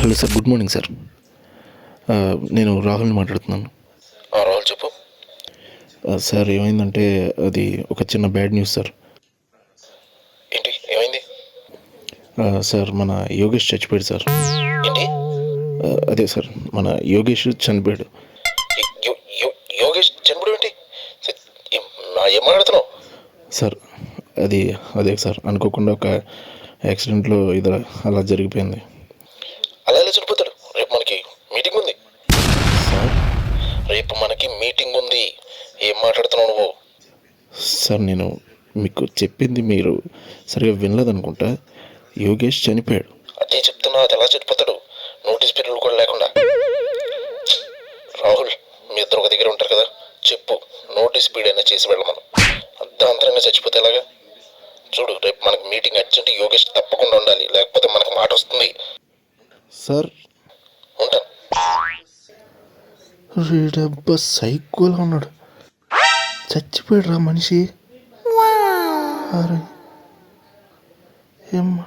Hello sir, good morning sir. నేను రాహుల్ని మాట్లాడుతున్నాను. రాహుల్ చెప్పు. సార్ ఏమైందంటే అది ఒక చిన్న బ్యాడ్ న్యూస్ సార్. ఏంటి ఏమైంది? సార్ మన యోగేష్ చచ్చిపోయాడు సార్. ఏంటి? అదే సార్, మన యోగేష్ చనిపోయాడు. యోగేష్ చనిపోవడం ఏంటి? ఏం మాట్లాడుతున్నావు? సార్ అదే సార్, అనుకోకుండా ఒక యాక్సిడెంట్లో ఇది అలా జరిగిపోయింది. అలా ఎలా చనిపోతాడు? రేపు మనకి మీటింగ్ ఉంది. సార్ రేపు మనకి మీటింగ్ ఉంది. ఏం మాట్లాడుతున్నావు నువ్వు? సార్ నేను మీకు చెప్పింది మీరు సరిగా వినలేదనుకుంటా. యోగేష్ చనిపోయాడు. అదే చెప్తున్నా, అది ఎలా చనిపోతాడు? నోటీస్ పీరియడ్ కూడా లేకుండా. రాహుల్, మీ ఇద్దరు ఒక దగ్గర ఉంటారు కదా, చెప్పు. నోటీస్ పీరియడ్ అయినా చేసి వెళ్ళమను. అర్ధాంతరంగా చచ్చిపోతే ఎలాగా? చూడు, రేపు మనకి మీటింగ్ అర్జెంట్. యోగేష్ తప్పకుండా ఉండాలి, లేకపోతే మనకు మాట వస్తుంది. సార్ ఉంటాను. రేడబ్బా సైకోలా ఉన్నాడు. చచ్చిపోయాడు రా మనిషి. అరే ఏమ్మా